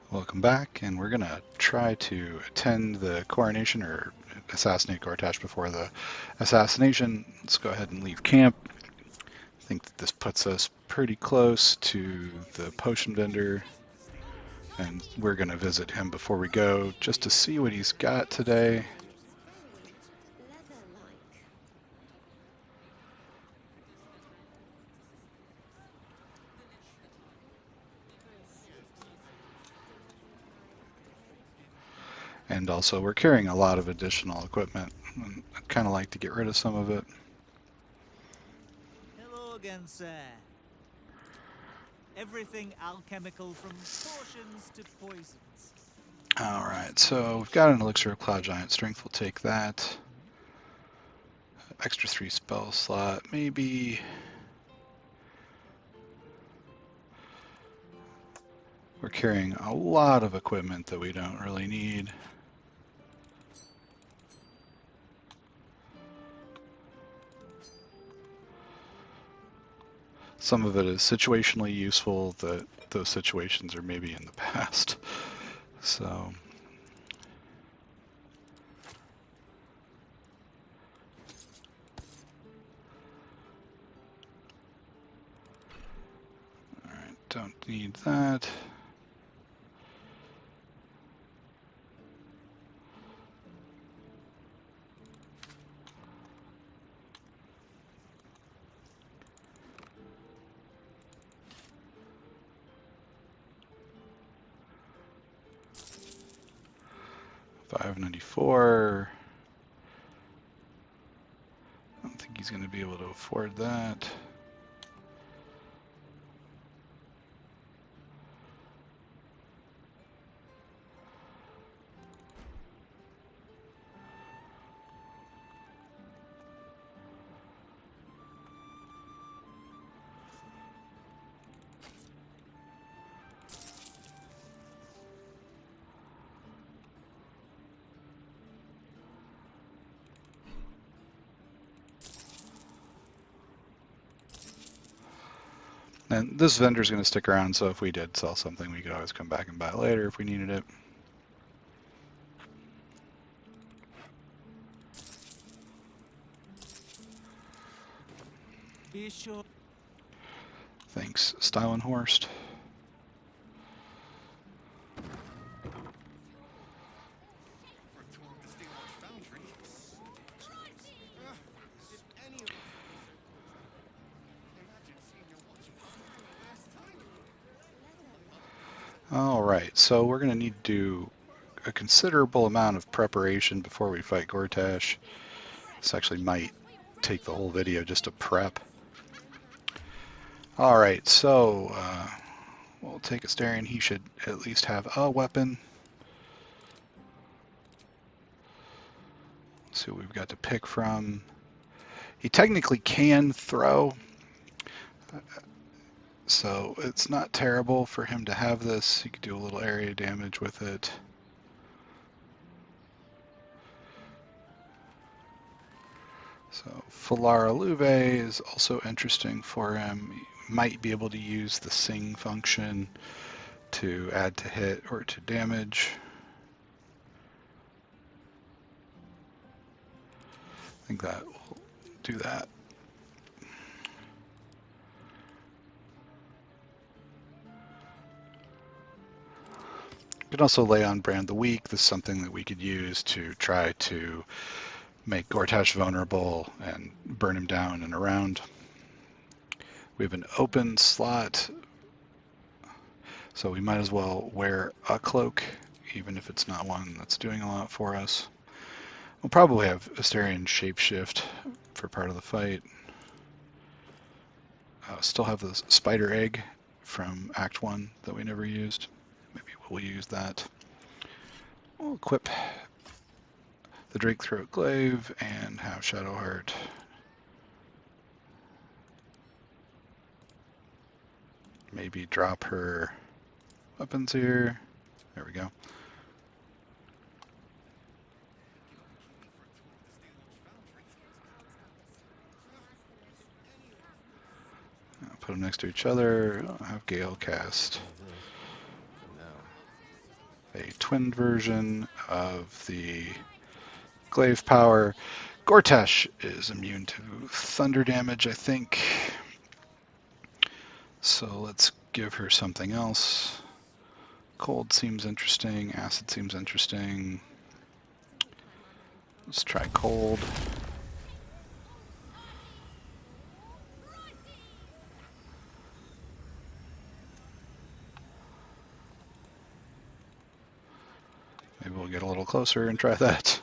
Welcome back, and we're gonna try to attend the coronation or assassinate Gortash before the assassination. Let's go ahead and leave camp. I think that this puts us pretty close to the potion vendor, and we're gonna visit him before we go just to see what he's got today. And also, we're carrying a lot of additional equipment. I'd kind of like to get rid of some of it. Hello again, sir. Everything alchemical from potions to poisons. Alright, so we've got an elixir of Cloud Giant Strength. We'll take that. Extra 3 spell slot, maybe. We're carrying a lot of equipment that we don't really need. Some of it is situationally useful, that those situations are maybe in the past. So alright, don't need that. $594. I don't think he's going to be able to afford that. And this vendor's going to stick around, so if we did sell something, we could always come back and buy it later if we needed it. Be sure. Thanks, Stylenhorst. Alright, so we're going to need to do a considerable amount of preparation before we fight Gortash. This actually might take the whole video just to prep. Alright, so we'll take Asterion. He should at least have a weapon. Let's see what we've got to pick from. He technically can throw, so it's not terrible for him to have this. He could do a little area damage with it. So Falara Luve is also interesting for him. He might be able to use the sing function to add to hit or to damage. I think that will do that. You can also lay on Brand the Weak. This is something that we could use to try to make Gortash vulnerable and burn him down and around. We have an open slot, so we might as well wear a cloak, even if it's not one that's doing a lot for us. We'll probably have Asterion shapeshift for part of the fight. Still have the spider egg from Act 1 that we never used. Maybe we'll use that. We'll equip the Drake Throat Glaive and have Shadowheart. Maybe drop her weapons here. There we go. I'll put them next to each other. I'll have Gale cast a twinned version of the glaive power. Gortash is immune to thunder damage, I think. So let's give her something else. Cold seems interesting. Acid seems interesting. Let's try cold. Maybe we'll get a little closer and try that.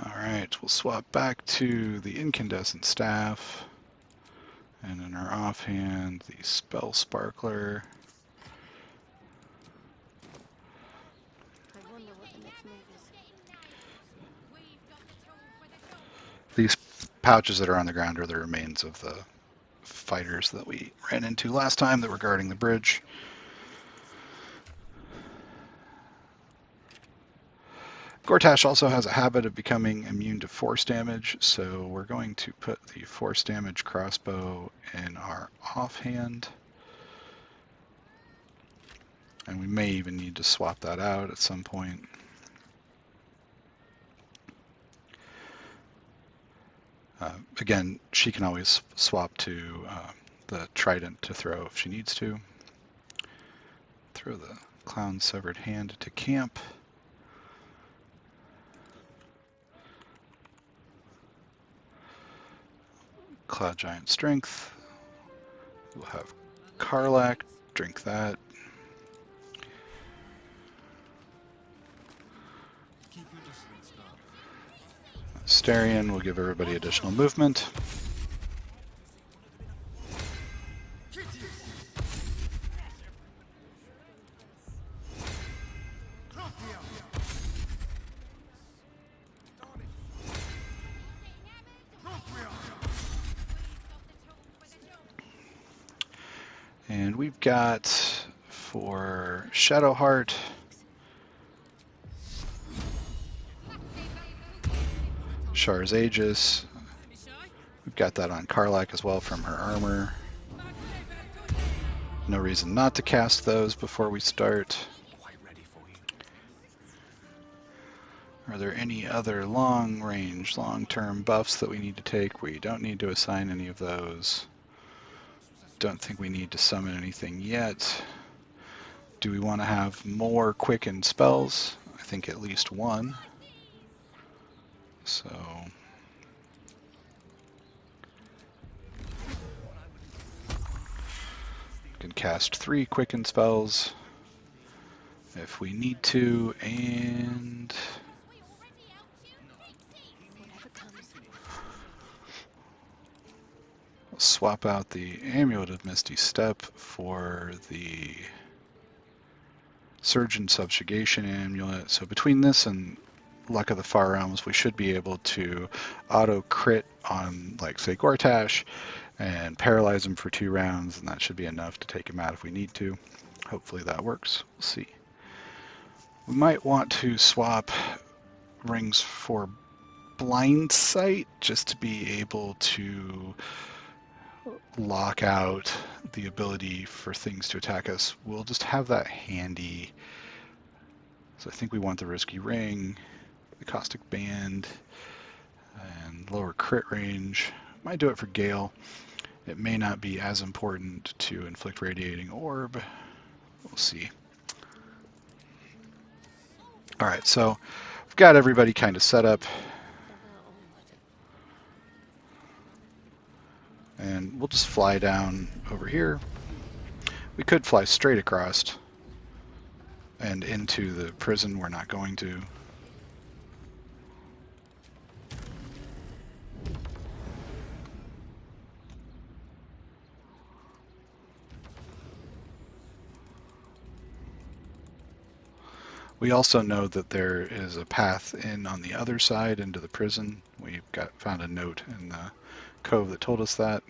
Alright, we'll swap back to the incandescent staff. And in our offhand, the spell sparkler. I wonder what the next move is. These pouches that are on the ground are the remains of the fighters that we ran into last time that were guarding the bridge. Gortash also has a habit of becoming immune to force damage, so we're going to put the force damage crossbow in our offhand. And we may even need to swap that out at some point. Again, she can always swap to the trident to throw if she needs to. Throw the clown's severed hand to camp. Cloud Giant Strength. We'll have Karlach drink that. Asterion will give everybody additional movement. And we've got for Shadowheart, Char's Aegis. We've got that on Karlach as well from her armor. No reason not to cast those before we start. Are there any other long-range, long-term buffs that we need to take? We don't need to assign any of those. Don't think we need to summon anything yet. Do we want to have more quicken spells? I think at least one. So we can cast 3 quicken spells if we need to, and we'll swap out the Amulet of Misty Step for the Surgeon Subjugation Amulet. So between this and Luck of the Far Realms, we should be able to auto crit on, like, say, Gortash and paralyze him for 2 rounds, and that should be enough to take him out if we need to. Hopefully that works. We'll see. We might want to swap rings for Blind Sight just to be able to lock out the ability for things to attack us. We'll just have that handy. So I think we want the Risky Ring, the Caustic Band, and lower crit range. Might do it for Gale. It may not be as important to inflict Radiating Orb. We'll see. Alright, so we've got everybody kind of set up. And we'll just fly down over here. We could fly straight across and into the prison. We're not going to. We also know that there is a path in on the other side into the prison. We've found a note in the cove that told us that.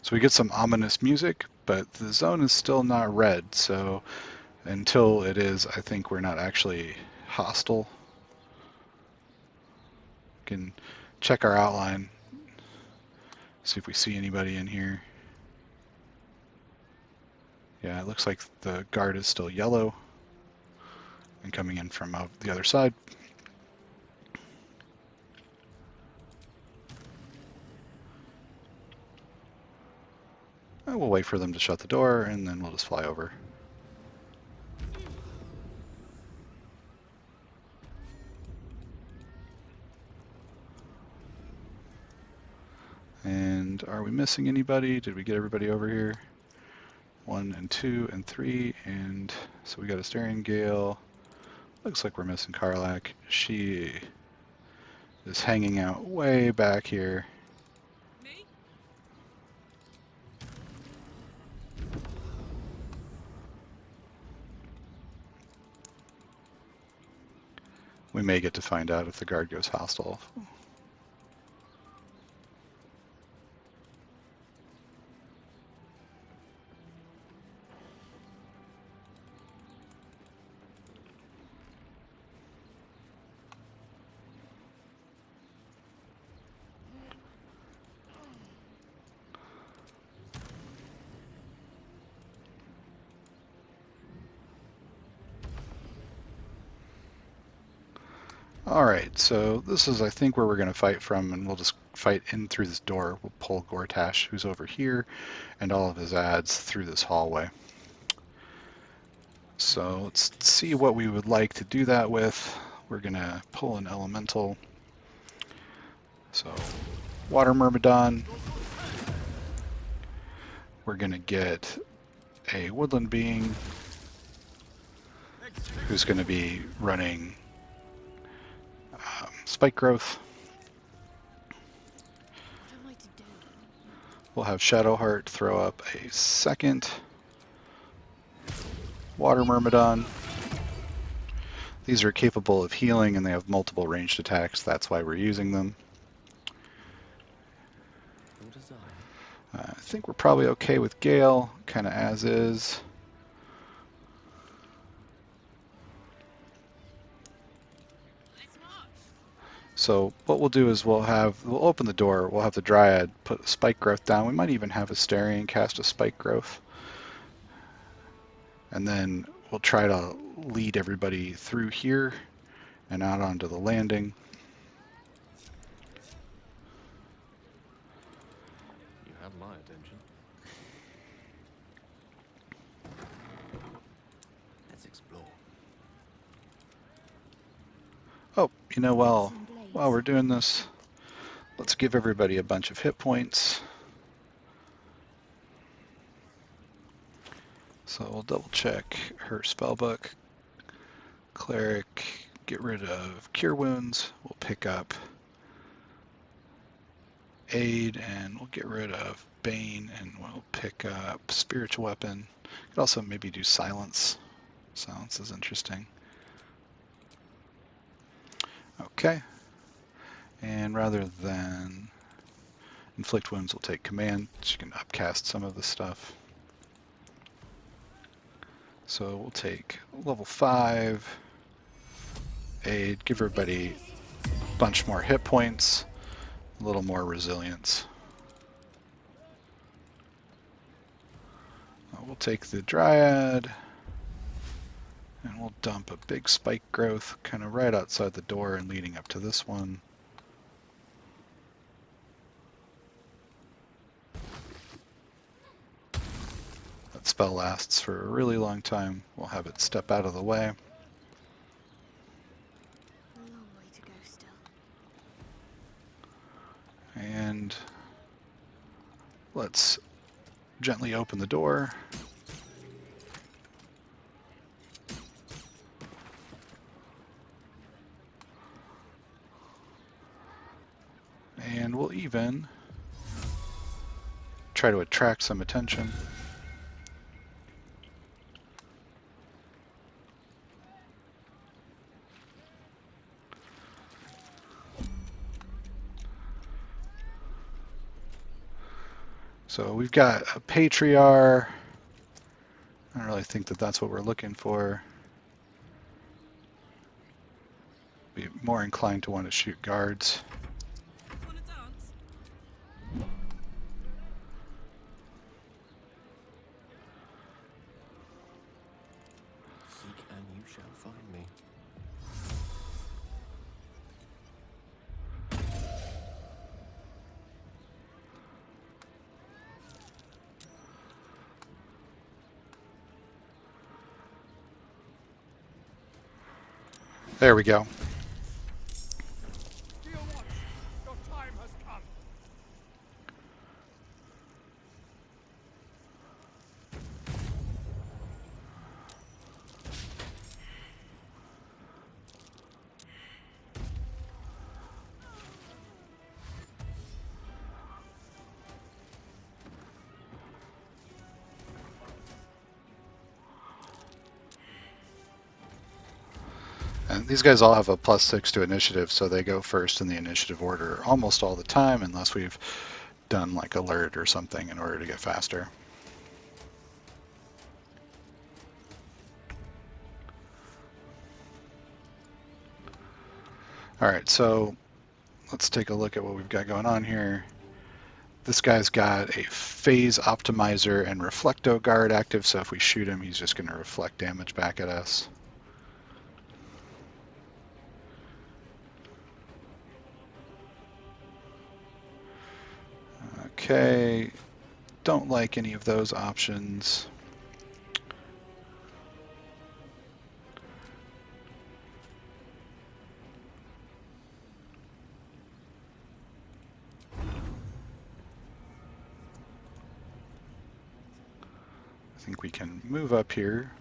So we get some ominous music, but the zone is still not red, so until it is, I think we're not actually hostile. Can check our outline, see if we see anybody in here. Yeah, it looks like the guard is still yellow and coming in from the other side. And we'll wait for them to shut the door, and then we'll just fly over. And are we missing anybody? Did we get everybody over here? 1 and 2 and 3, and so we got a steering Gale. Looks like we're missing Karlach. She is hanging out way back here. Me? We may get to find out if the guard goes hostile. Alright, so this is, I think, where we're going to fight from, and we'll just fight in through this door. We'll pull Gortash, who's over here, and all of his ads through this hallway. So let's see what we would like to do that with. We're going to pull an elemental. So, Water Myrmidon. We're going to get a woodland being who's going to be running spike growth. What am I to do? We'll have Shadowheart throw up a second Water Myrmidon. These are capable of healing and they have multiple ranged attacks, that's why we're using them. I think we're probably okay with Gale, kind of as is. So what we'll do is we'll open the door, we'll have the Dryad put a spike growth down. We might even have Asterion cast a spike growth. And then we'll try to lead everybody through here and out onto the landing. You have my attention. Let's explore. Oh, you know, while Some we're blades. doing this, let's give everybody a bunch of hit points. So we'll double check her spellbook. Cleric, get rid of Cure Wounds. We'll pick up Aid, and we'll get rid of Bane, and we'll pick up Spiritual Weapon. Could also maybe do Silence. Silence is interesting. Okay. And rather than Inflict Wounds, we'll take Command. So you can upcast some of the stuff. So we'll take level 5 Aid, give everybody a bunch more hit points, a little more resilience. We'll take the Dryad, and we'll dump a big spike growth kind of right outside the door and leading up to this one. That spell lasts for a really long time. We'll have it step out of the way. A long way to go still. And let's gently open the door. And we'll even try to attract some attention. So we've got a Patriarch. I don't really think that that's what we're looking for. Be more inclined to want to shoot guards. Wanna dance? Seek and you shall find me. There we go. Dear Watch, your time has come. And these guys all have a +6 to initiative, so they go first in the initiative order almost all the time, unless we've done like alert or something in order to get faster. Alright, so let's take a look at what we've got going on here. This guy's got a phase optimizer and reflecto guard active, so if we shoot him, he's just going to reflect damage back at us. Okay, don't like any of those options. I think we can move up here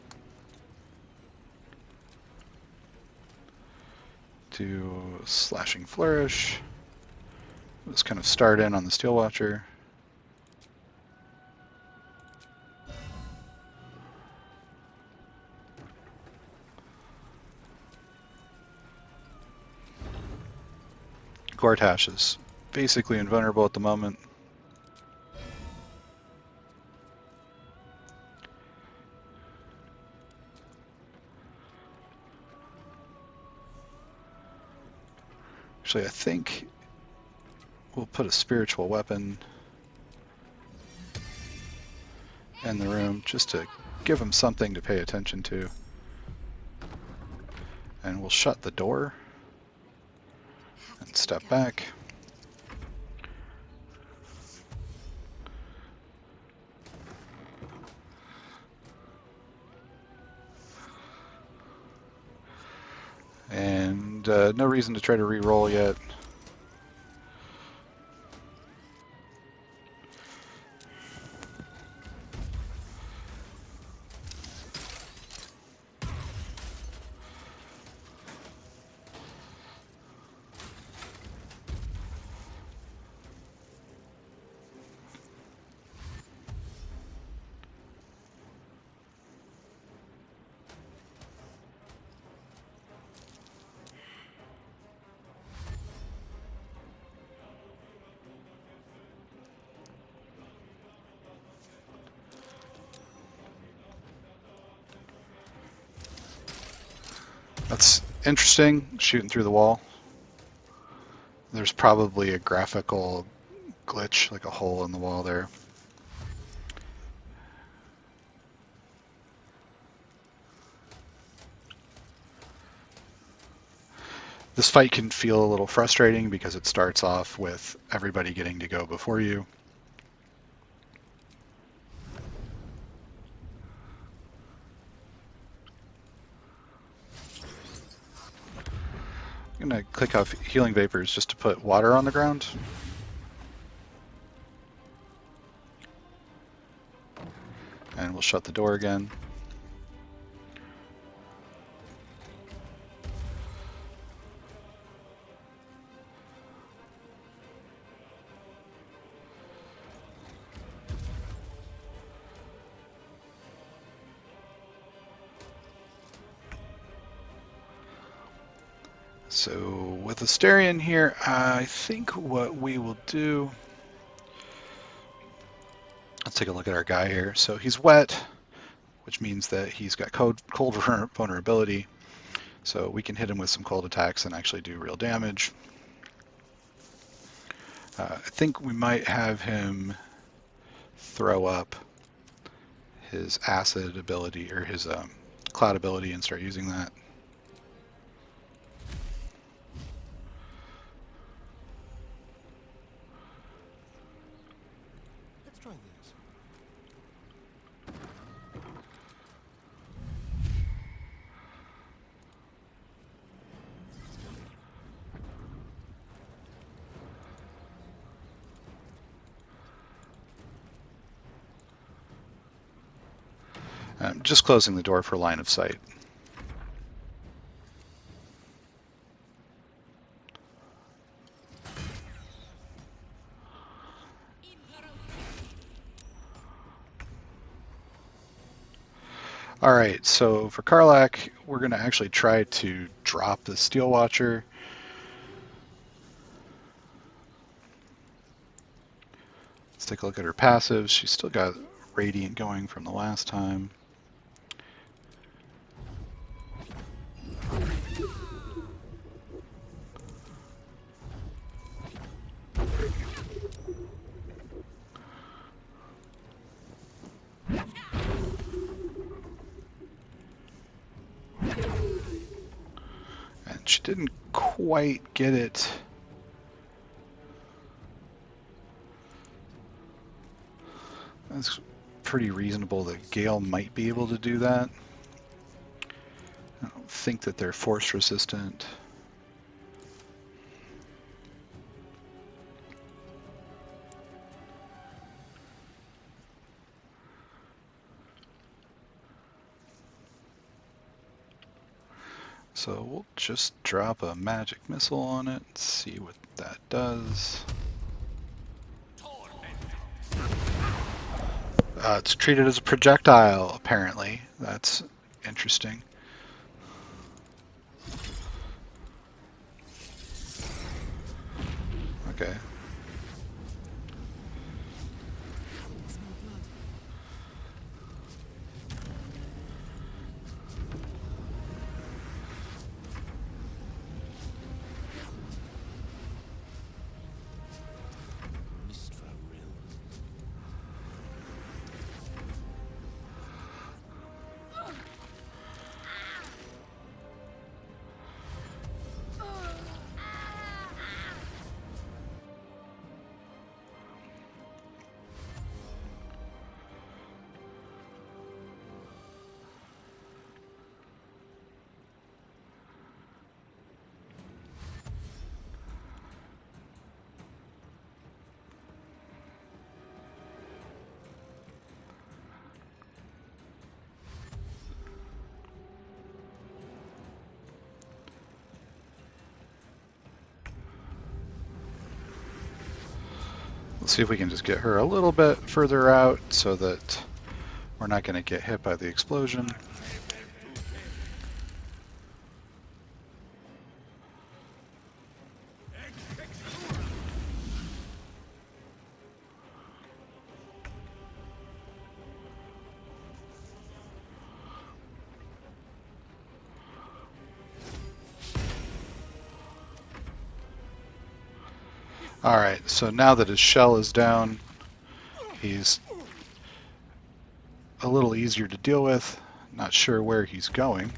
to Slashing Flourish. Just kind of start in on the Steel Watcher. Gortash is basically invulnerable at the moment. Actually, I think we'll put a spiritual weapon in the room just to give him something to pay attention to. And we'll shut the door and step back. And no reason to try to re-roll yet. That's interesting, shooting through the wall. There's probably a graphical glitch, like a hole in the wall there. This fight can feel a little frustrating because it starts off with everybody getting to go before you. I'm going to click off Healing Vapors just to put water on the ground. And we'll shut the door again. So with Asterion here, I think what we will do Let's take a look at our guy here. So he's wet, which means that he's got cold vulnerability. So we can hit him with some cold attacks and actually do real damage. I think we might have him throw up his acid ability or his cloud ability and start using that. Let's try this. Just closing the door for line of sight. Alright, so for Karlach, we're going to actually try to drop the Steel Watcher. Let's take a look at her passives. She's still got Radiant going from the last time. And she didn't quite get it. That's pretty reasonable that Gale might be able to do that. I don't think that they're force resistant. So we'll just drop a magic missile on it, see what that does. It's treated as a projectile, apparently. That's interesting. Okay. Let's see if we can just get her a little bit further out so that we're not going to get hit by the explosion. Alright, so now that his shell is down, he's a little easier to deal with. Not sure where he's going.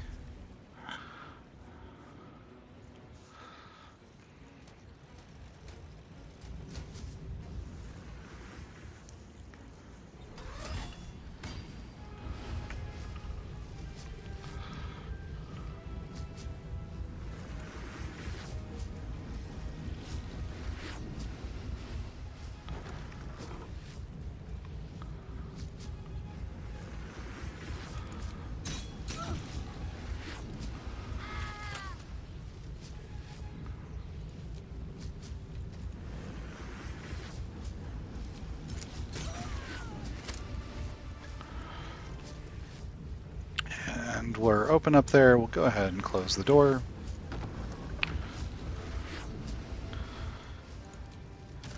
And we're open up there. We'll go ahead and close the door.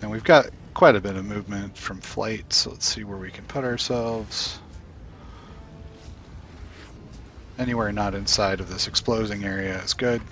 And we've got quite a bit of movement from flight, so let's see where we can put ourselves. Anywhere not inside of this exploding area is good.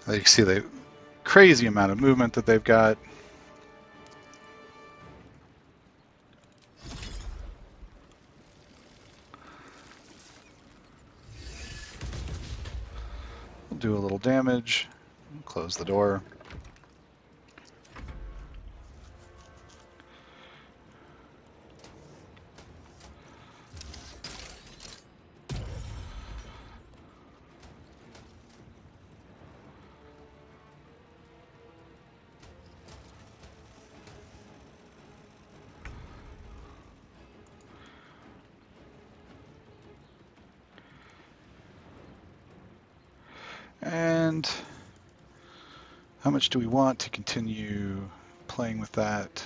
You can see the crazy amount of movement that they've got. We'll do a little damage, close the door. And how much do we want to continue playing with that?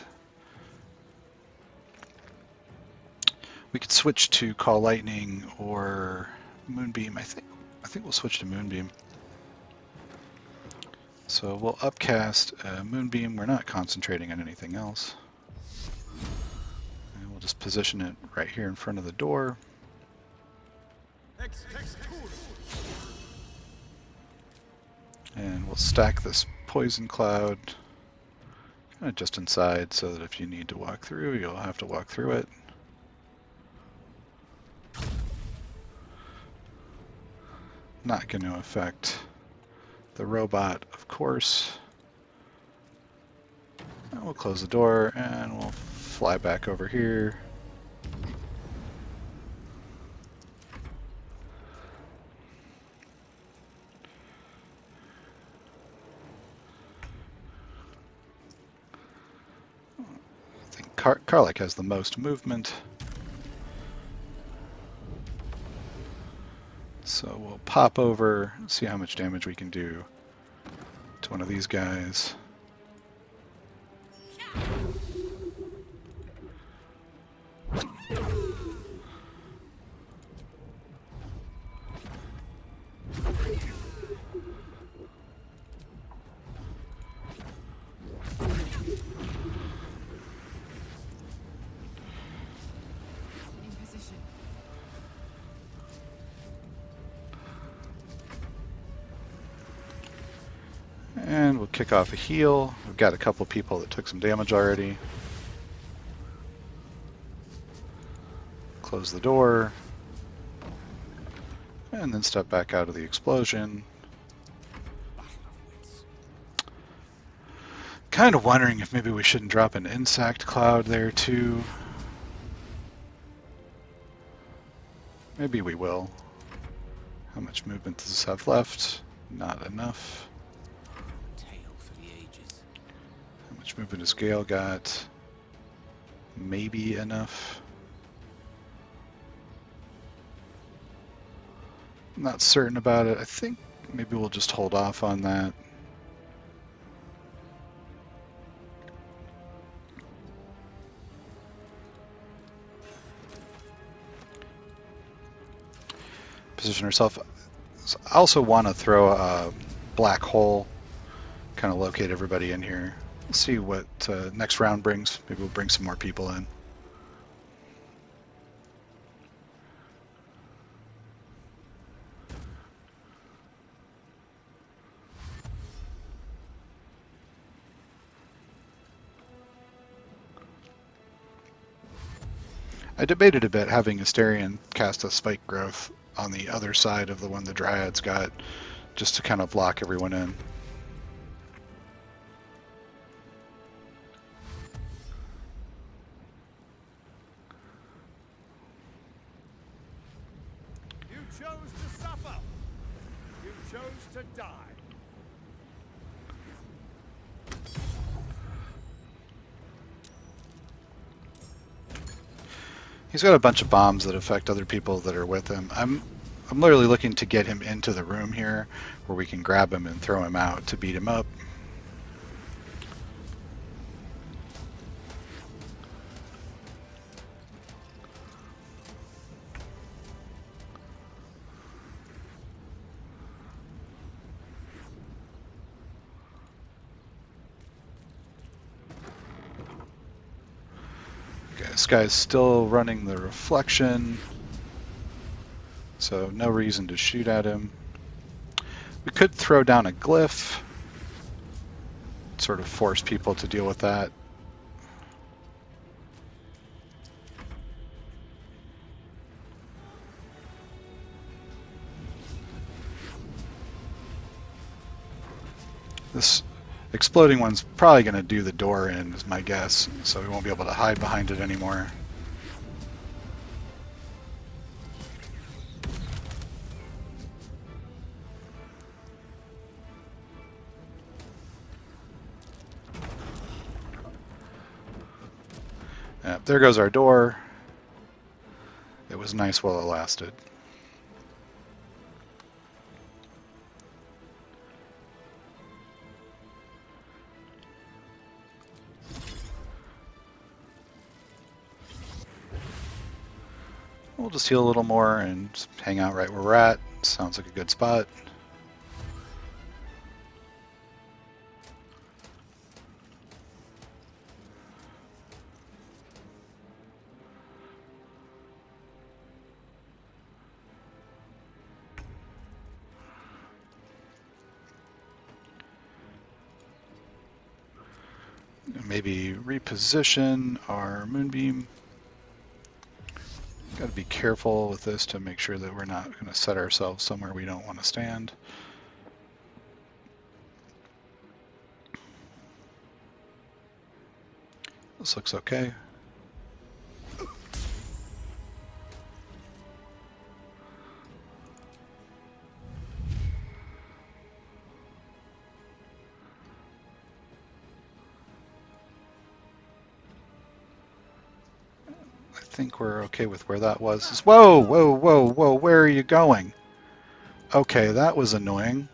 We could switch to Call Lightning or Moonbeam. I think we'll switch to Moonbeam. So we'll upcast Moonbeam. We're not concentrating on anything else. And we'll just position it right here in front of the door. And we'll stack this poison cloud kind of just inside so that if you need to walk through, you'll have to walk through it. Not going to affect the robot, of course. And we'll close the door and we'll fly back over here. I think Karlach has the most movement. So we'll pop over, see how much damage we can do to one of these guys. And we'll kick off a heal. We've got a couple people that took some damage already. Close the door. And then step back out of the explosion. Kind of wondering if maybe we shouldn't drop an insect cloud there too. Maybe we will. How much movement does this have left? Not enough. How much movement has Gale got? Maybe enough. I'm not certain about it. I think maybe we'll just hold off on that. Position herself. I also want to throw a black hole, kind of locate everybody in here. Let's see what next round brings. Maybe we'll bring some more people in. I debated a bit having Asterion cast a spike growth on the other side of the one the Dryads got, just to kind of lock everyone in. You chose to suffer. You chose to die. He's got a bunch of bombs that affect other people that are with him. I'm literally looking to get him into the room here where we can grab him and throw him out to beat him up. Okay, this guy's still running the reflection, so no reason to shoot at him. We could throw down a glyph, sort of force people to deal with that. This exploding one's probably going to do the door in, is my guess, so we won't be able to hide behind it anymore. There goes our door. It was nice while it lasted. We'll just heal a little more and just hang out right where we're at. Sounds like a good spot. Maybe reposition our moonbeam. Got to be careful with this to make sure that we're not going to set ourselves somewhere we don't want to stand. This looks okay. I think we're okay with where that was. Whoa, whoa, whoa, whoa, where are you going? Okay, that was annoying.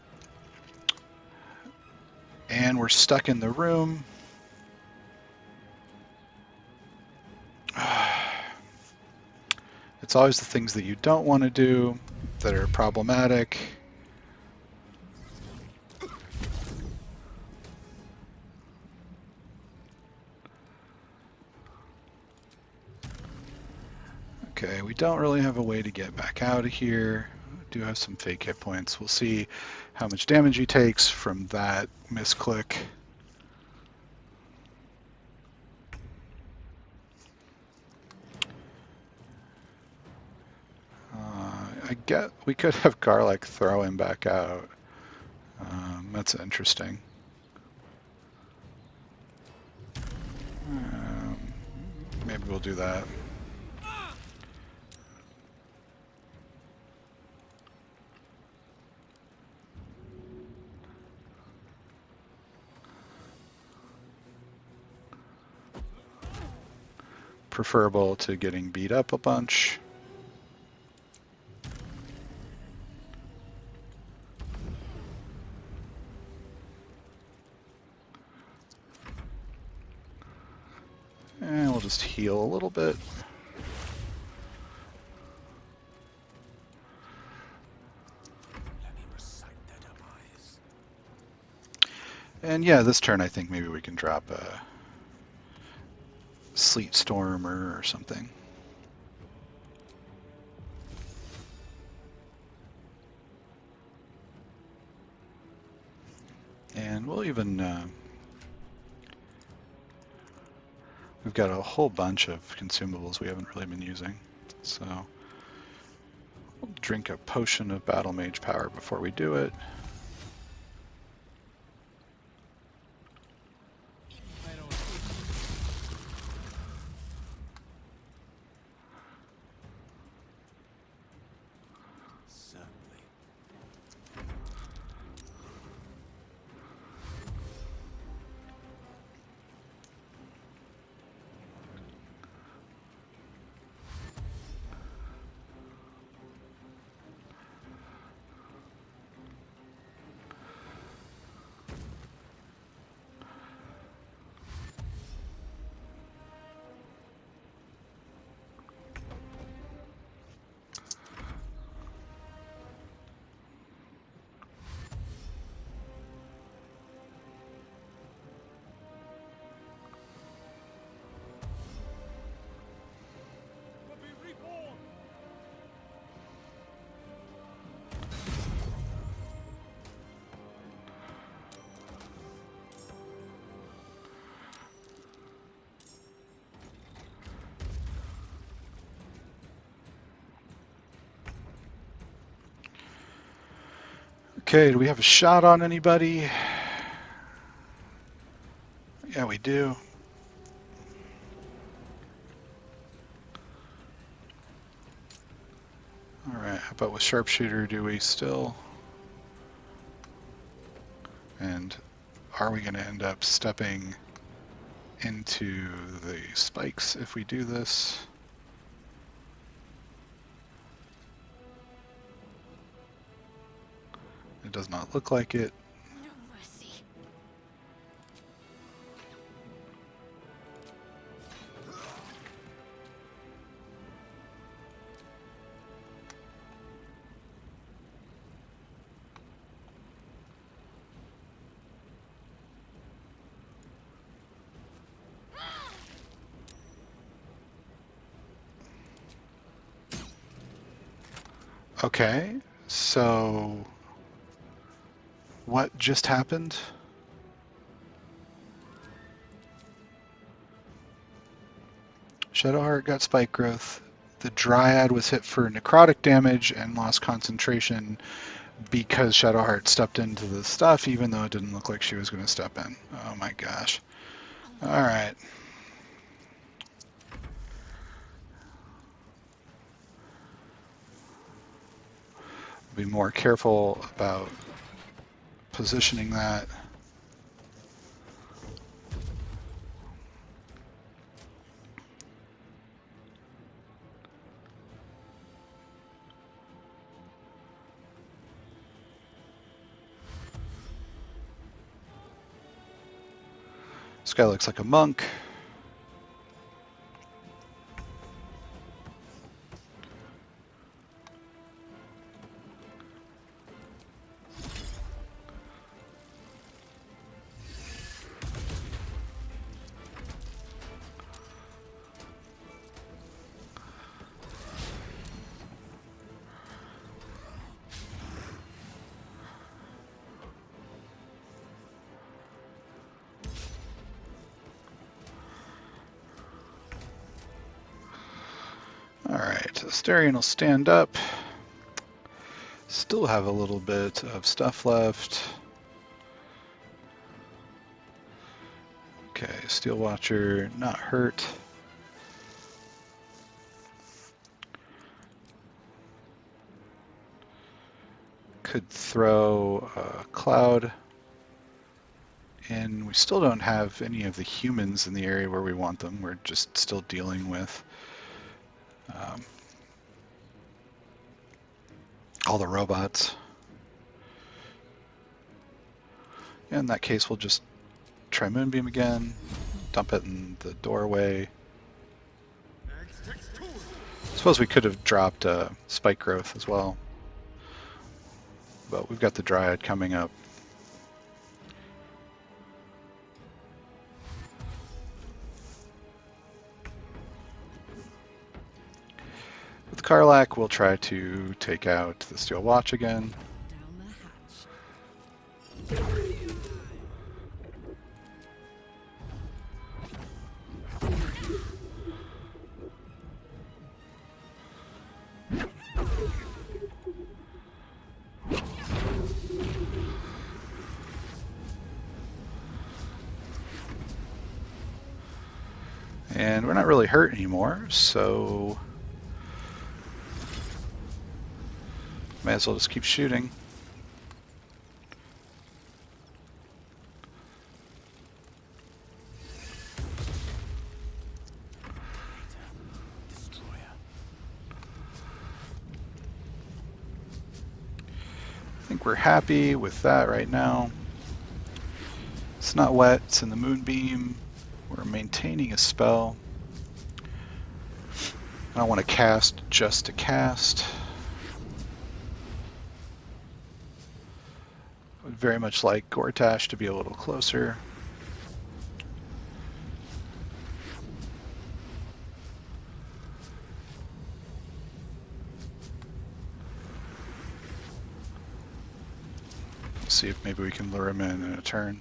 And we're stuck in the room. It's always the things that you don't want to do that are problematic. Okay, we don't really have a way to get back out of here. We do have some fake hit points. We'll see how much damage he takes from that misclick. I get we could have Karlach throw him back out. That's interesting. Maybe we'll do that. Preferable to getting beat up a bunch. And we'll just heal a little bit. Let me recite their demise. And yeah, this turn I think maybe we can drop a Sleet Stormer or something. And we'll even we've got a whole bunch of consumables we haven't really been using, so we'll drink a potion of Battle Mage power before we do it. Certainly. Okay, do we have a shot on anybody? Yeah, we do. Alright, how about with sharpshooter, do we still? And are we going to end up stepping into the spikes if we do this? It does not look like it. No mercy. Okay, so what just happened? Shadowheart got spike growth. The Dryad was hit for necrotic damage and lost concentration because Shadowheart stepped into the stuff, even though it didn't look like she was going to step in. Oh my gosh. Alright. Be more careful about positioning that. This guy looks like a monk. Alright, Asterion will stand up. Still have a little bit of stuff left. Okay, Steel Watcher not hurt. Could throw a cloud in. We still don't have any of the humans in the area where we want them. We're just still dealing with all the robots. In that case, we'll just try Moonbeam again, dump it in the doorway. Suppose we could have dropped Spike Growth as well, but we've got the Dryad coming up. With Karlach, we'll try to take out the Steel Watch again. Down the hatch. And we're not really hurt anymore, so may as well just keep shooting. Destroyer. I think we're happy with that right now. It's not wet, it's in the Moonbeam. We're maintaining a spell. I don't want to cast just to cast. I would very much like Gortash to be a little closer. See if maybe we can lure him in a turn.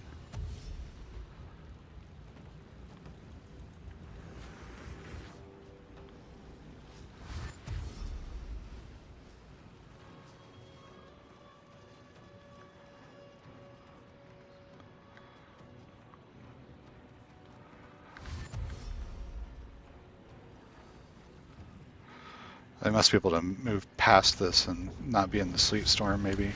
They must be able to move past this and not be in the sleet storm, maybe.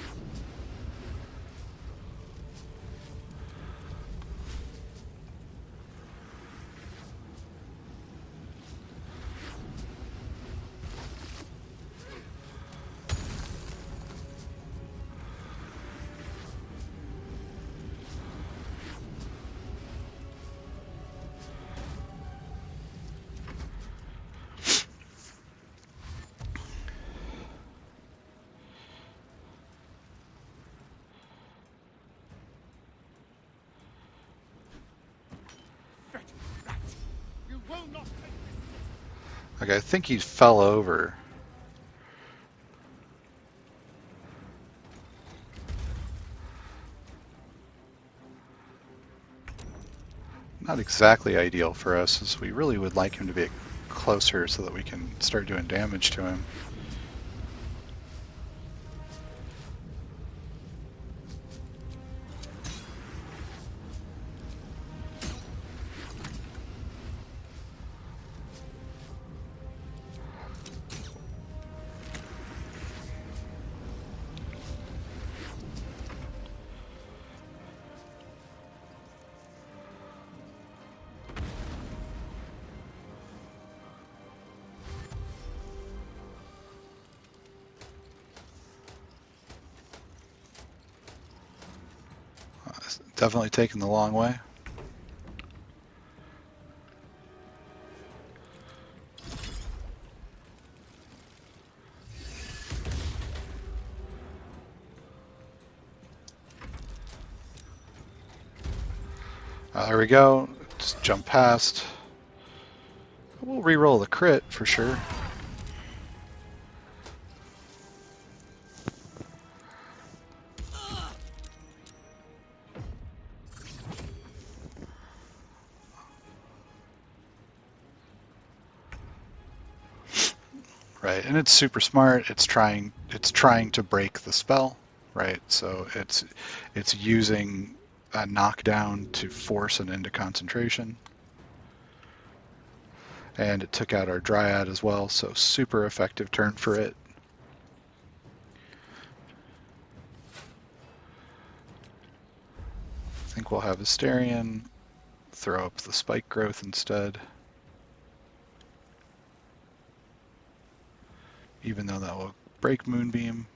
Like, I think he fell over. Not exactly ideal for us, as we really would like him to be closer so that we can start doing damage to him. Definitely taking the long way. There we go. Just jump past. We'll re-roll the crit for sure. Right, and it's super smart. It's trying to break the spell, right? So it's using a knockdown to force it into concentration. And it took out our Dryad as well, so super effective turn for it. I think we'll have Asterion throw up the spike growth instead. Even though that will break Moonbeam.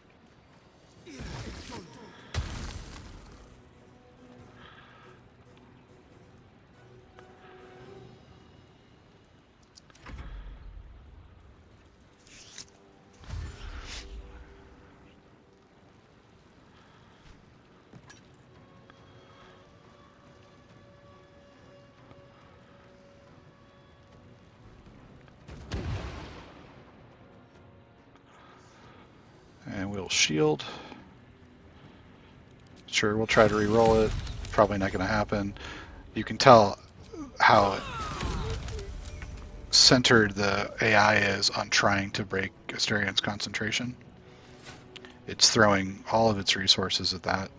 And we'll shield. Sure, we'll try to re-roll it. Probably not going to happen. You can tell how centered the AI is on trying to break Asterion's concentration. It's throwing all of its resources at that.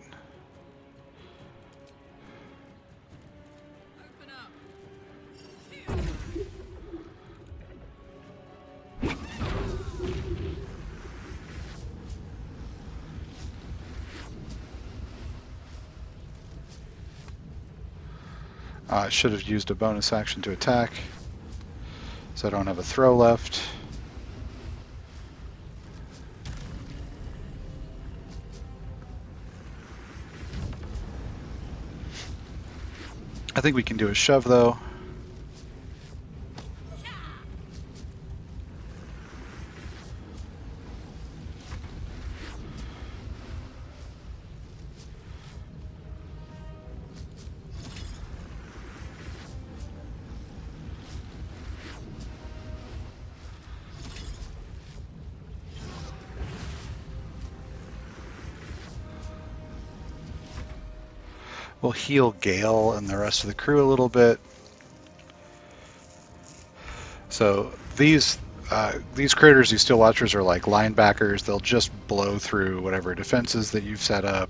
I should have used a bonus action to attack, so I don't have a throw left. I think we can do a shove though. We'll heal Gale and the rest of the crew a little bit. So these critters, these Steel Watchers, are like linebackers. They'll just blow through whatever defenses that you've set up.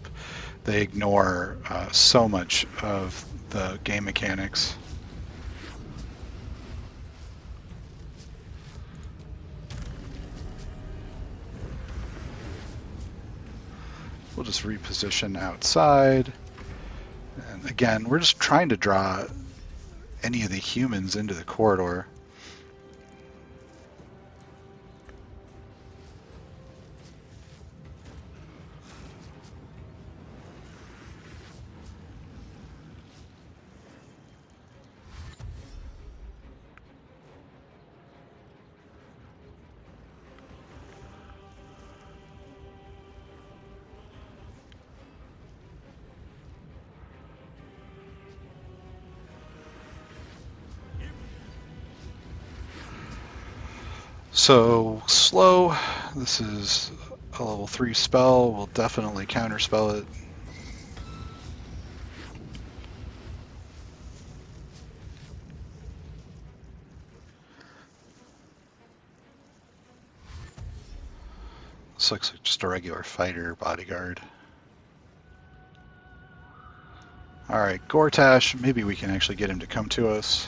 They ignore so much of the game mechanics. We'll just reposition outside. And again, we're just trying to draw any of the humans into the corridor. So slow, this is a level 3 spell, we'll definitely counterspell it. This looks like just a regular fighter bodyguard. Alright, Gortash, maybe we can actually get him to come to us.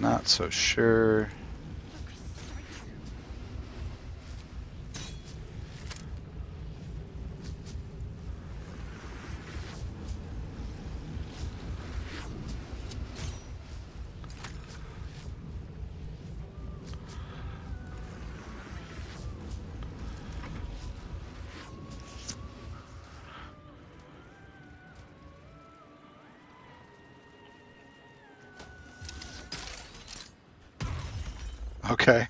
Not so sure. Okay.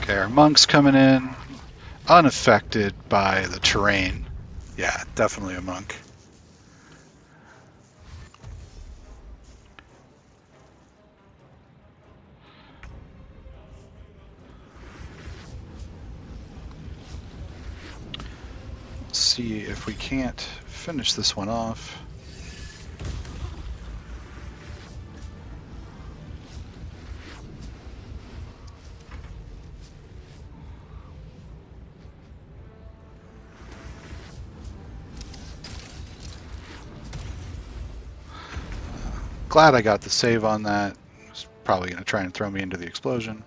Okay, our monk's coming in, unaffected by the terrain. Yeah, definitely a monk. Let's see if we can't finish this one off. Glad I got the save on that. It's probably going to try and throw me into the explosion.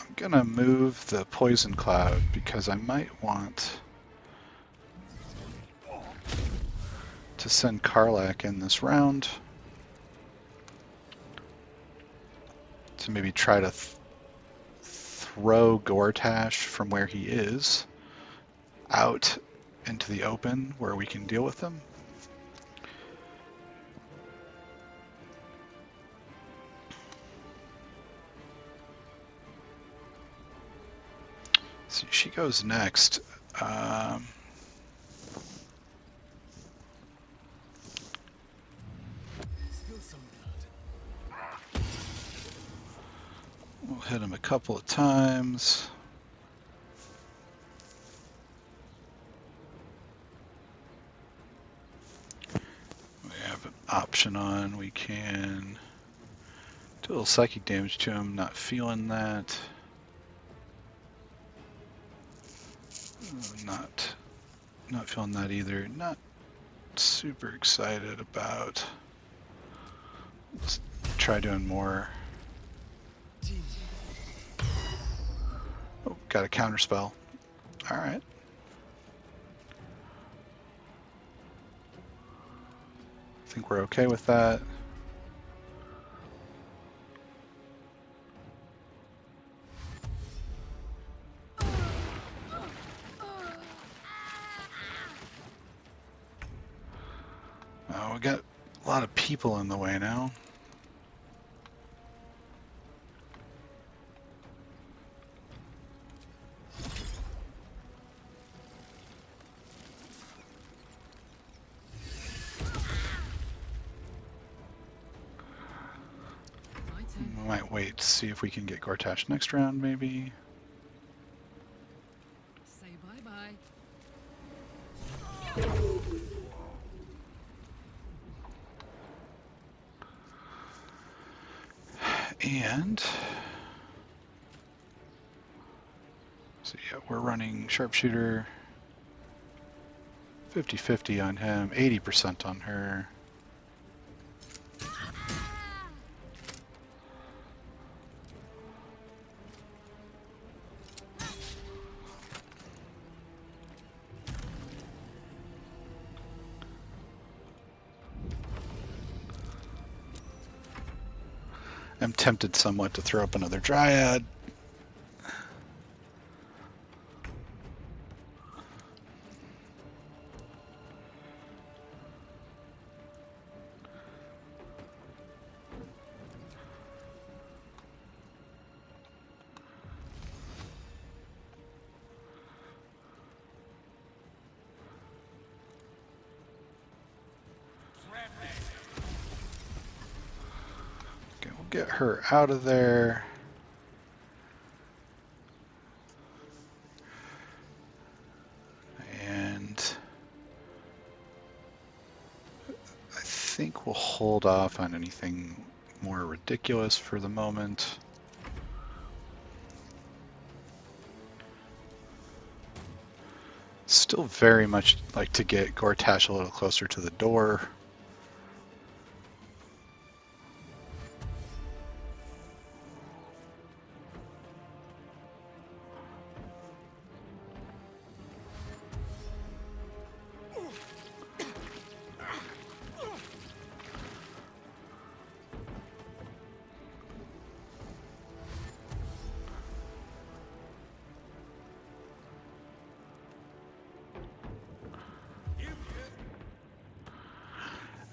I'm going to move the poison cloud because I might want to send Karlach in this round to maybe try to throw Gortash from where he is out into the open where we can deal with them. See, she goes next. We'll hit him a couple of times. We have an option on. We can do a little psychic damage to him. Not feeling that. Not feeling that either. Not super excited about. Let's try doing more. Oh, got a counter spell. All right. I think we're okay with that. Oh, we got a lot of people in the way now. wait, see if we can get Gortash next round, maybe. Say bye-bye. And so yeah, we're running sharpshooter, 50-50 on him, 80% on her. I'm tempted somewhat to throw up another Dryad. Okay, we'll get her out of there. And I think we'll hold off on anything more ridiculous for the moment. Still very much like to get Gortash a little closer to the door.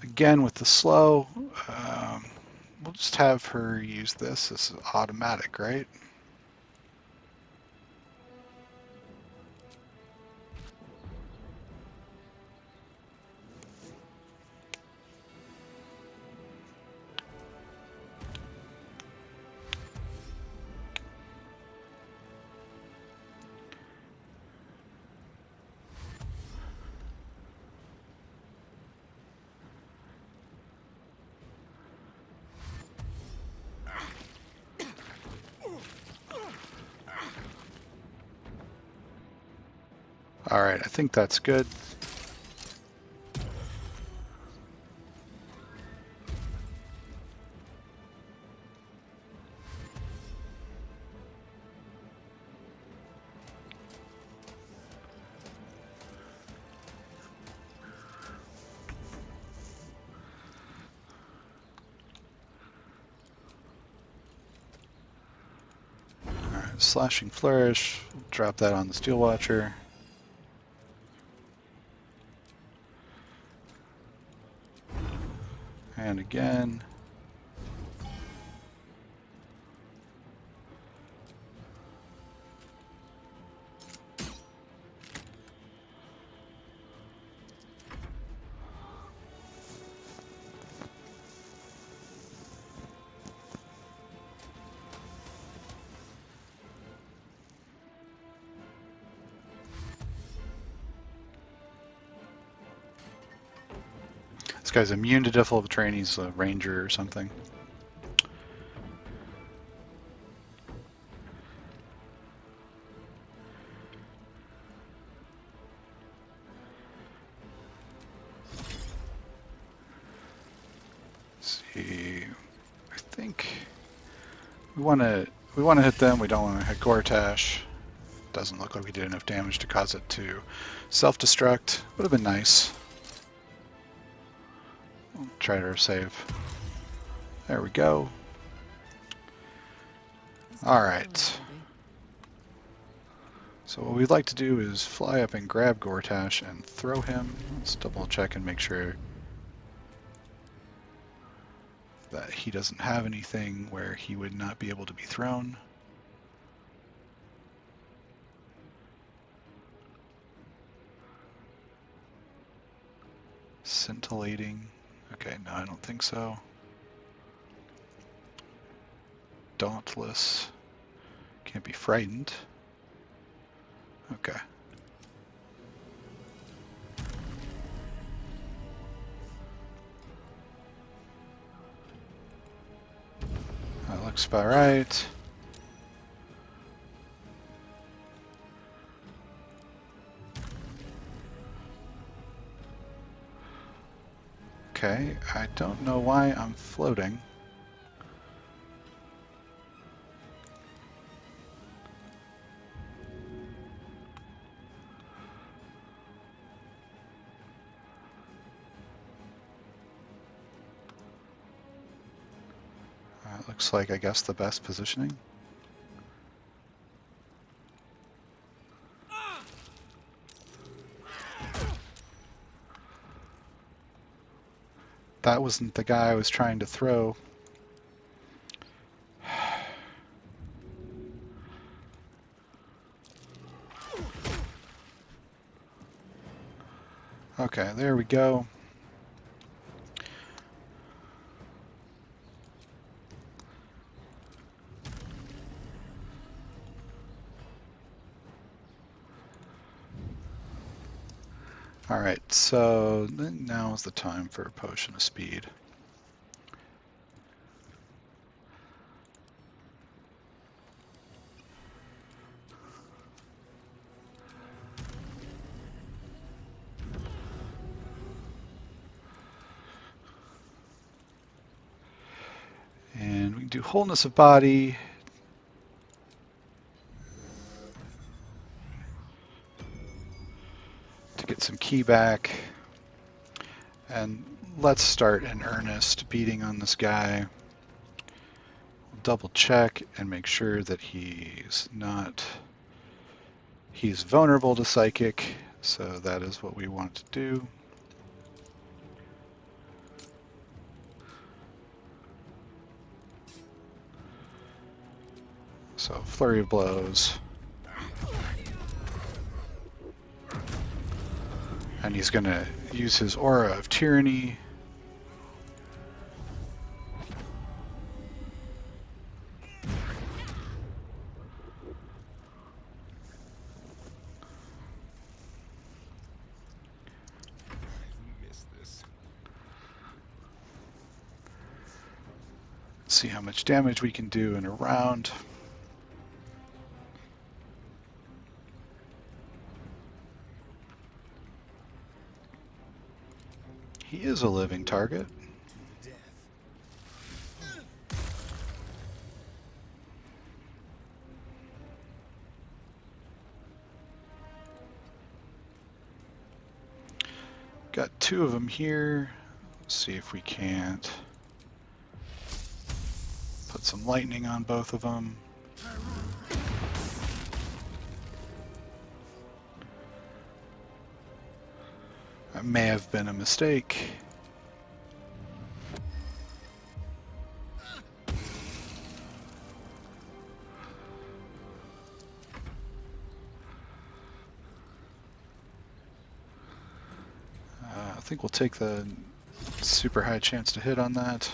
Again with the slow, we'll just have her use this. This is automatic, right? All right, I think that's good. All right, slashing flourish. Drop that on the Steel Watcher. And again. This guy's immune to difficult terrain. He's a ranger or something. Let's see. I think we want to hit them. We don't want to hit Gortash. Doesn't look like we did enough damage to cause it to self-destruct. Would have been nice. We'll try to save. There we go. All right. So what we'd like to do is fly up and grab Gortash and throw him. Let's double check and make sure that he doesn't have anything where he would not be able to be thrown. Scintillating. Okay, no, I don't think so. dauntless. Can't be frightened. Okay. That looks about right. Okay, I don't know why I'm floating. Looks like, I guess, the best positioning. That wasn't the guy I was trying to throw. Okay, there we go. Alright, so now is the time for a potion of speed. And we can do wholeness of body. To get some ki back. And let's start in earnest beating on this guy. Double check and make sure that he's vulnerable to psychic, so that is what we want to do. So flurry of blows. And he's going to use his aura of tyranny. See how much damage we can do in a round. He is a living target. Got two of them here. Let's see if we can't put some lightning on both of them. That may have been a mistake. I think we'll take the super high chance to hit on that.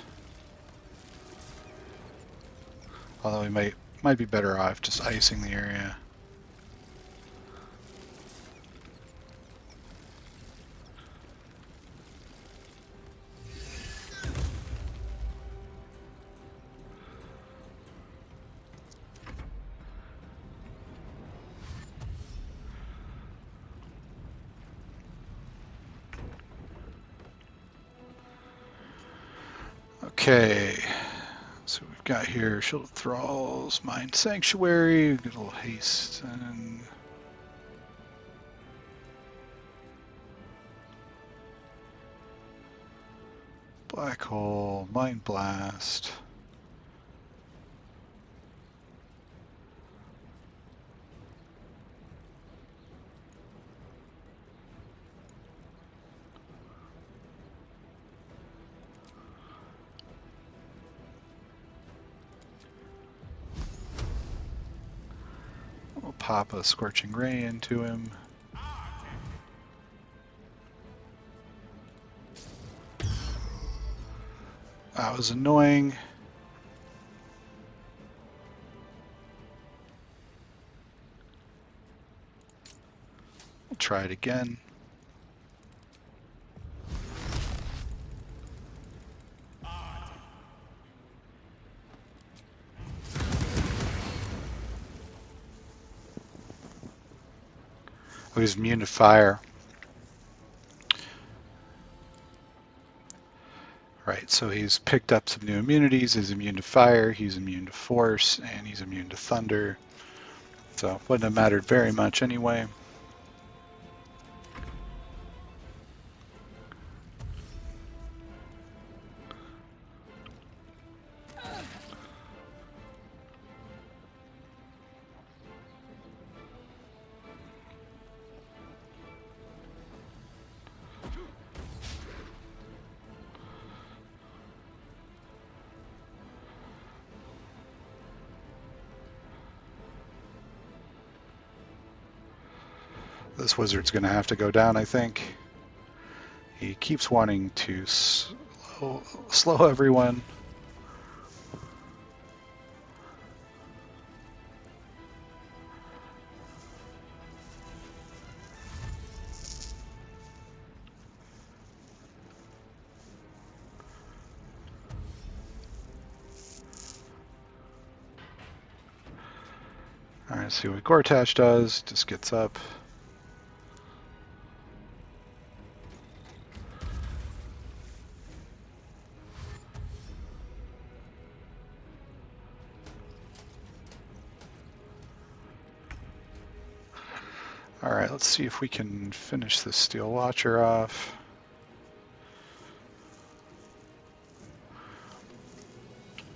Although we might be better off just icing the area. Okay, so we've got here Shield of Thralls, Mind Sanctuary, get a little haste, and Black Hole, Mind Blast. We'll pop a Scorching Ray into him. That was annoying. try it again. Oh, he's immune to fire. Right, so he's picked up some new immunities. He's immune to fire, he's immune to force, and he's immune to thunder. So wouldn't have mattered very much anyway. This wizard's going to have to go down, I think. He keeps wanting to slow everyone. Alright, see what Gortash does. Just gets up. Alright, let's see if we can finish this Steel Watcher off.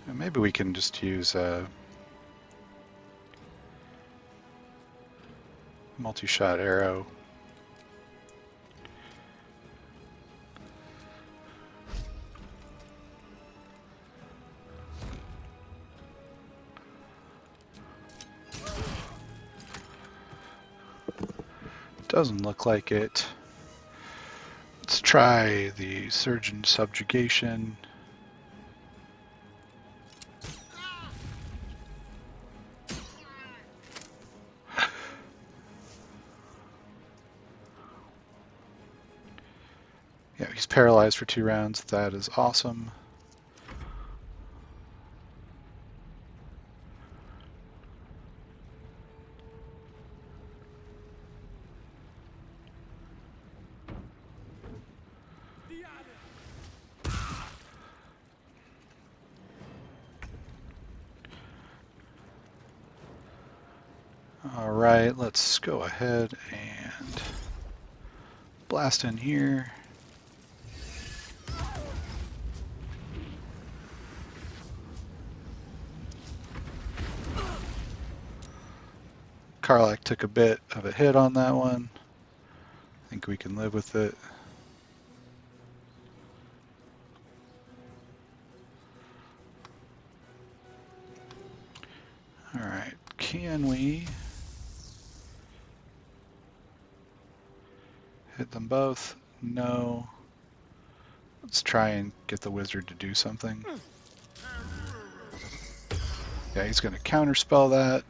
And maybe we can just use a multi-shot arrow. Doesn't look like it. Let's try the Surgeon Subjugation. Yeah, he's paralyzed for 2 rounds. That is awesome. All right, let's go ahead and blast in here. Karlach took a bit of a hit on that one. I think we can live with it. All right, can we hit them both? No. Let's try and get the wizard to do something. Yeah, he's going to counterspell that.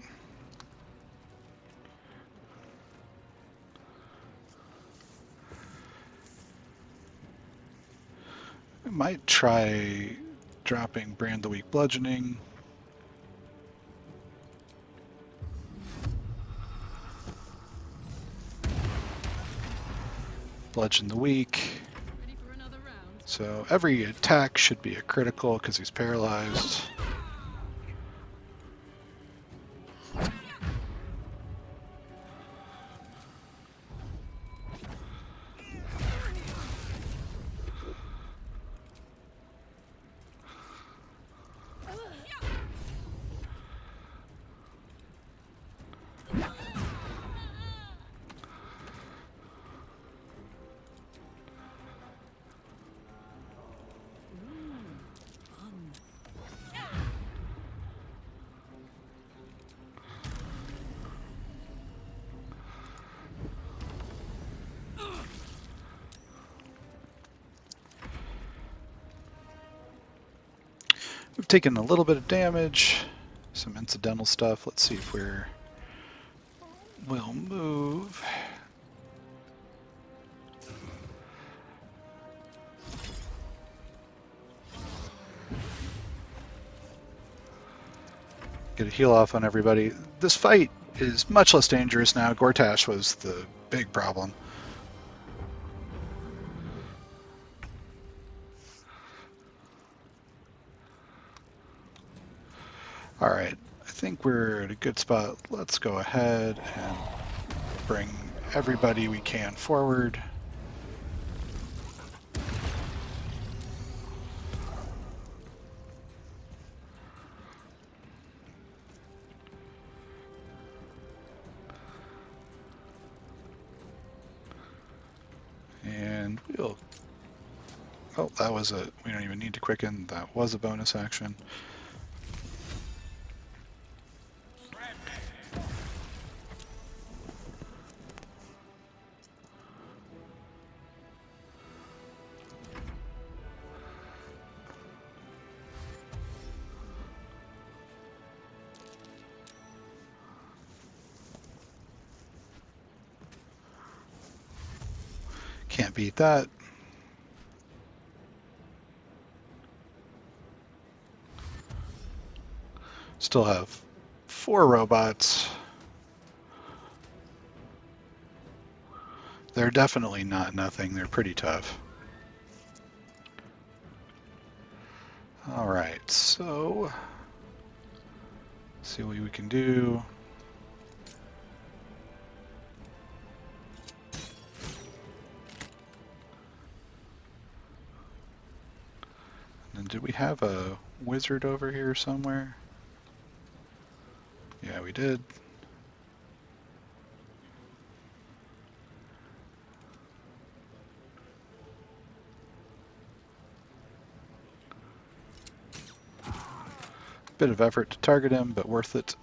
We might try dropping Brand the Weak Bludgeoning. Bludgeon the Weak. So every attack should be a critical because he's paralyzed. We've taken a little bit of damage, some incidental stuff. Let's see if we'll move. Get a heal off on everybody. This fight is much less dangerous now. Gortash was the big problem. Alright, I think we're at a good spot. Let's go ahead and bring everybody we can forward. And we'll... Oh, that was a... We don't even need to quicken. That was a bonus action. Can't beat that. Still have 4 robots. They're definitely not nothing. They're pretty tough. Alright, so... see what we can do. And did we have a wizard over here somewhere? Yeah, we did. Bit of effort to target him, but worth it.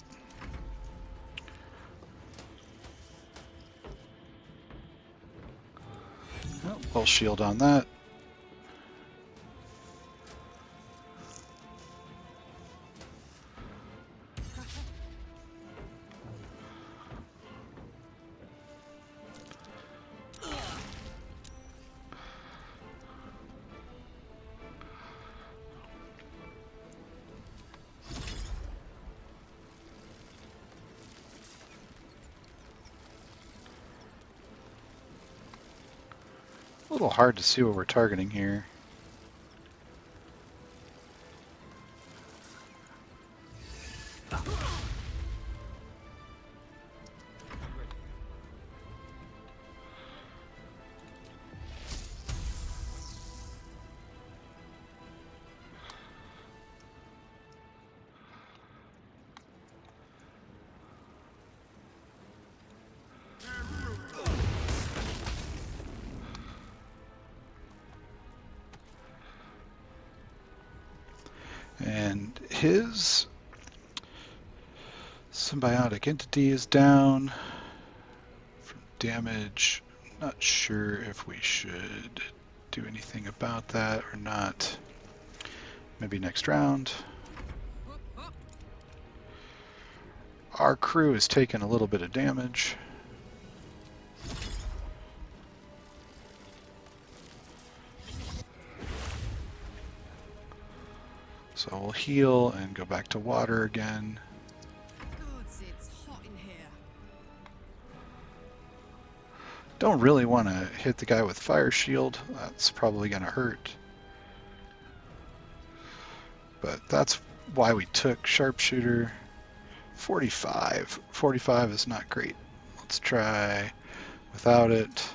Oh, we'll shield on that. A little hard to see what we're targeting here. And his symbiotic entity is down from damage. Not sure if we should do anything about that or not. Maybe next round. Our crew has taken a little bit of damage. So we'll heal and go back to water again. Gods, it's hot in here. Don't really want to hit the guy with fire shield. That's probably going to hurt. But that's why we took sharpshooter. 45. 45 is not great. Let's try without it.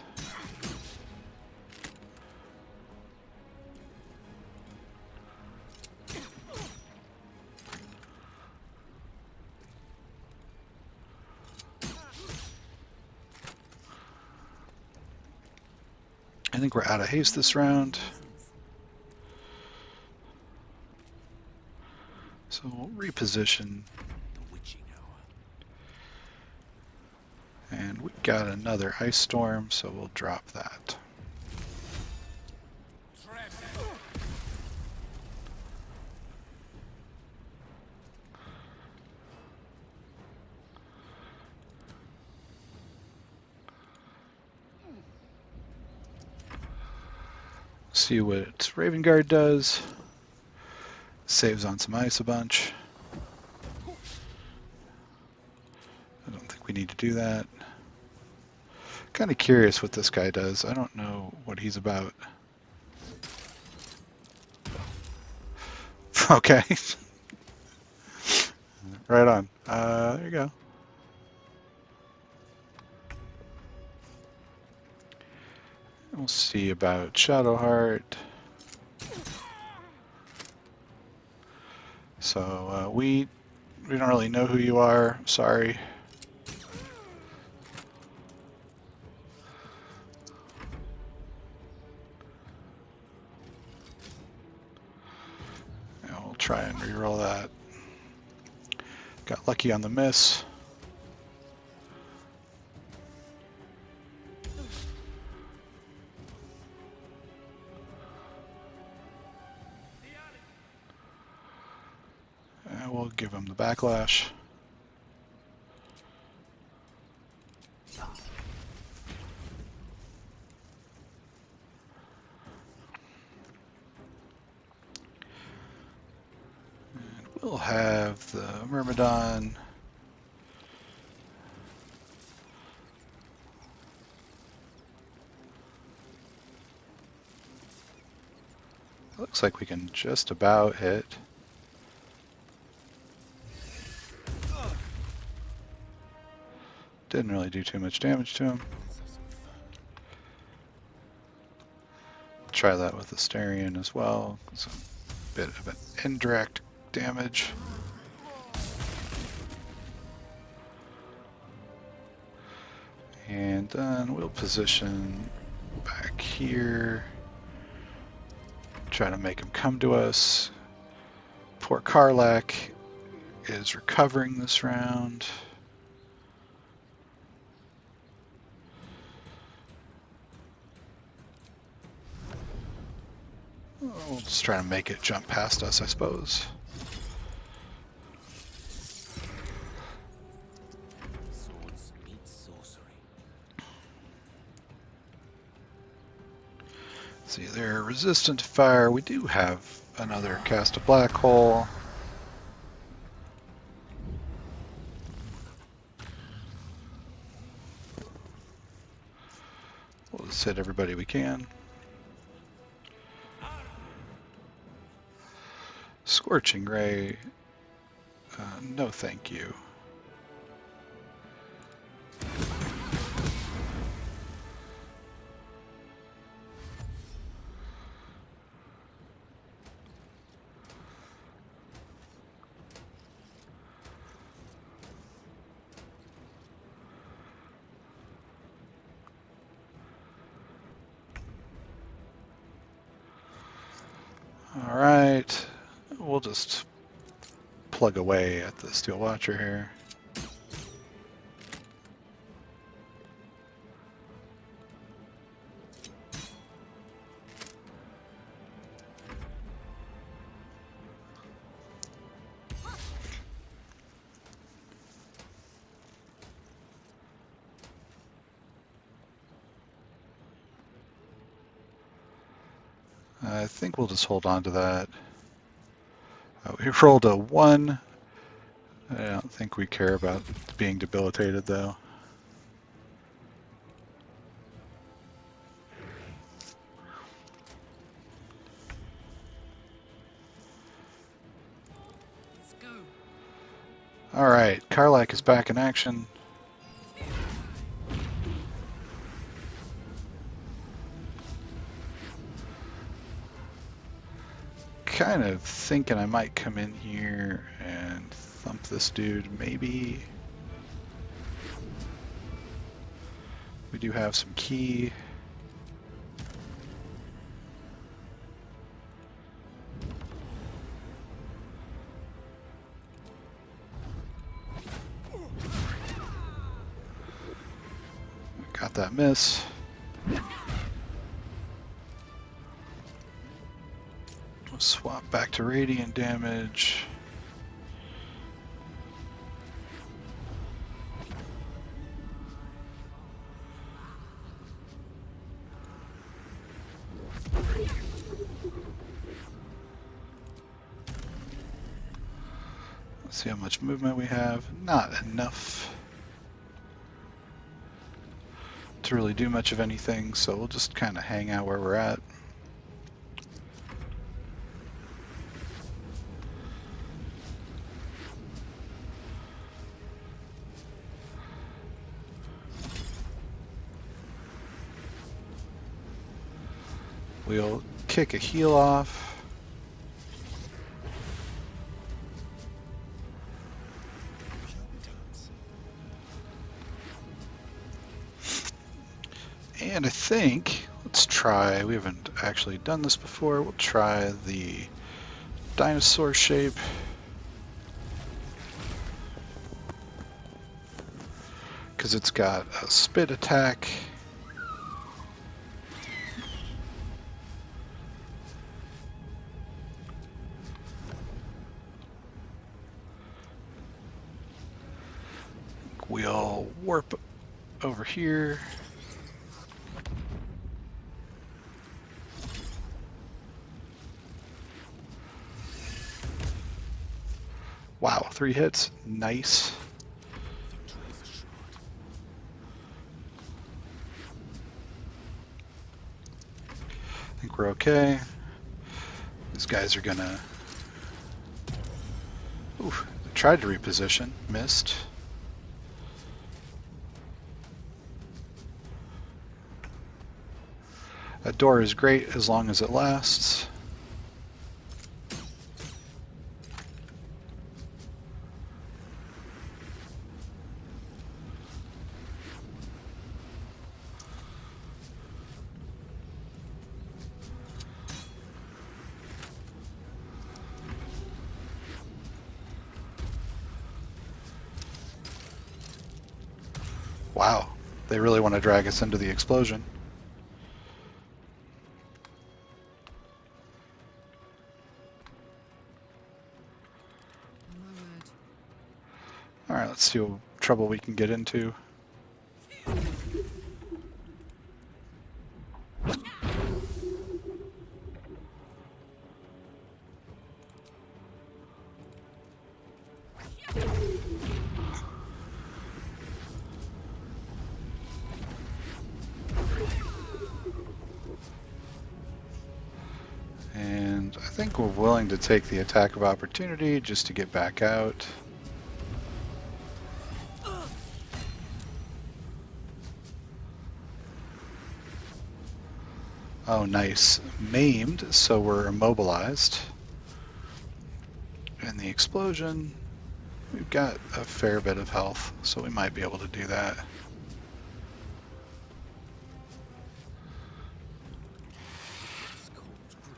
I think we're out of haste this round. So we'll reposition. The witching hour. And we got another ice storm, so we'll drop that. See what Raven Guard does. Saves on some ice a bunch. we need to do that. Kind of curious what this guy does. I don't know what he's about. Okay. Right on. There you go. We'll see about Shadowheart. So we don't really know who you are. Sorry. And we'll try and reroll that. Got lucky on the miss. And we'll give him the backlash. And we'll have the Myrmidon. Looks like we can just about hit. Didn't really do too much damage to him. Try that with the Asterion as well. It's a bit of an indirect damage. And then we'll position back here. Try to make him come to us. Poor Karlach is recovering this round. We'll just try to make it jump past us, I suppose. Swords meet sorcery. See, they're resistant to fire. We do have another cast a black hole. We'll just hit everybody we can. Scorching Ray. No thank you. All right, we'll just plug away at the Steel Watcher here. I think we'll just hold on to that. We rolled a 1. I don't think we care about being debilitated, though. Let's go. All right, Karlach is back in action. Kind of thinking I might come in here and thump this dude, maybe. We do have some key. Got that miss. Swap back to radiant damage. Let's see how much movement we have. Not enough. to really do much of anything, so we'll just kind of hang out where we're at. We'll kick a heal off. And I think, let's try, we haven't actually done this before, we'll try the dinosaur shape. Because it's got a spit attack. We'll warp over here. Wow, 3 hits. Nice. Victory is assured. I think we're okay. These guys are gonna... Oof, they tried to reposition. Missed. That door is great as long as it lasts. Wow, they really want to drag us into the explosion. My word. Alright, let's see what trouble we can get into. And I think we're willing to take the attack of opportunity just to get back out. Oh, nice. Maimed, so we're immobilized. And the explosion, we've got a fair bit of health, so we might be able to do that. It's cold grip.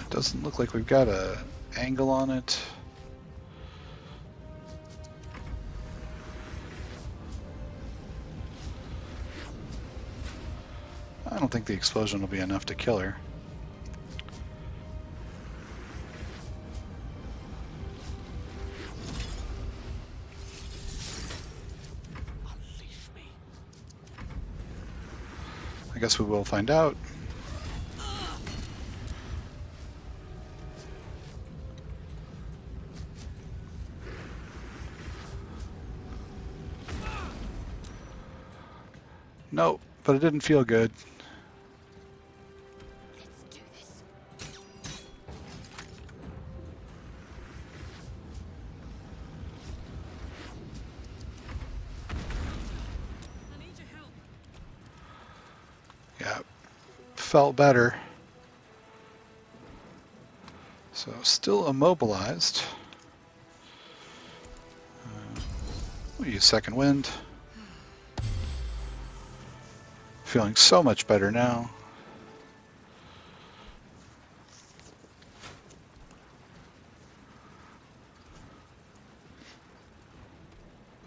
It doesn't look like we've got a angle on it. I don't think the explosion will be enough to kill her. Unleash me. I guess we will find out. Nope, but it didn't feel good. Let's do this. I need your help. Yeah, felt better. So still immobilized. We'll use second wind. Feeling so much better now.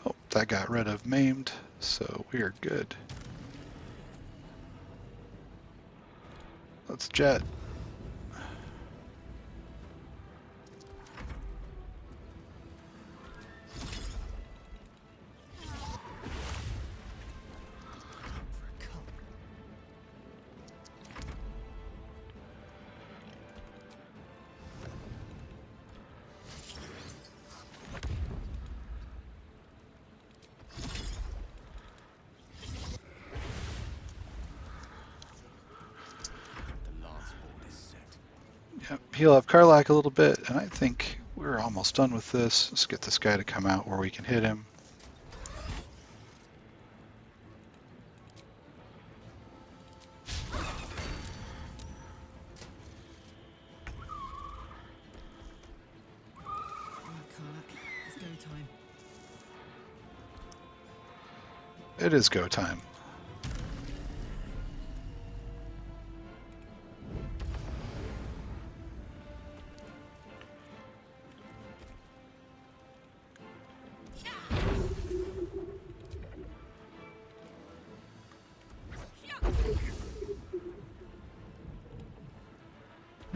Oh, that got rid of maimed, so we are good. Let's jet. Yep, heal up Karlach a little bit, and I think we're almost done with this. Let's get this guy to come out where we can hit him. Alright, Karlach. It's go time. It is go time.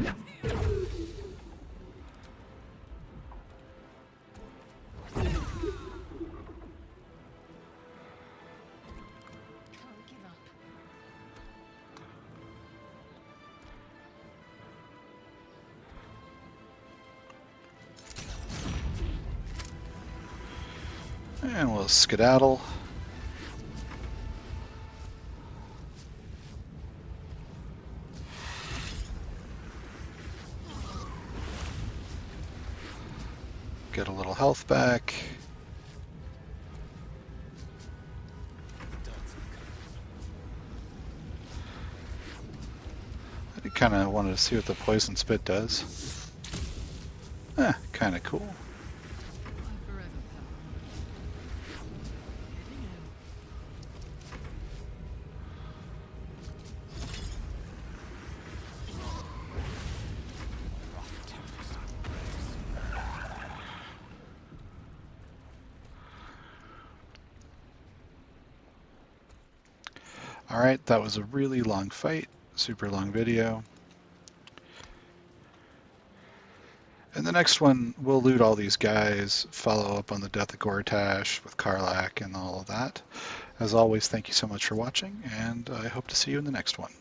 Can't give up. And we'll skedaddle. Get a little health back. I kind of wanted to see what the poison spit does. Kind of cool. Bye forever, pal. Heading out. Alright, that was a really long fight. Super long video. In the next one, we'll loot all these guys, follow up on the death of Gortash with Karlach and all of that. As always, thank you so much for watching, and I hope to see you in the next one.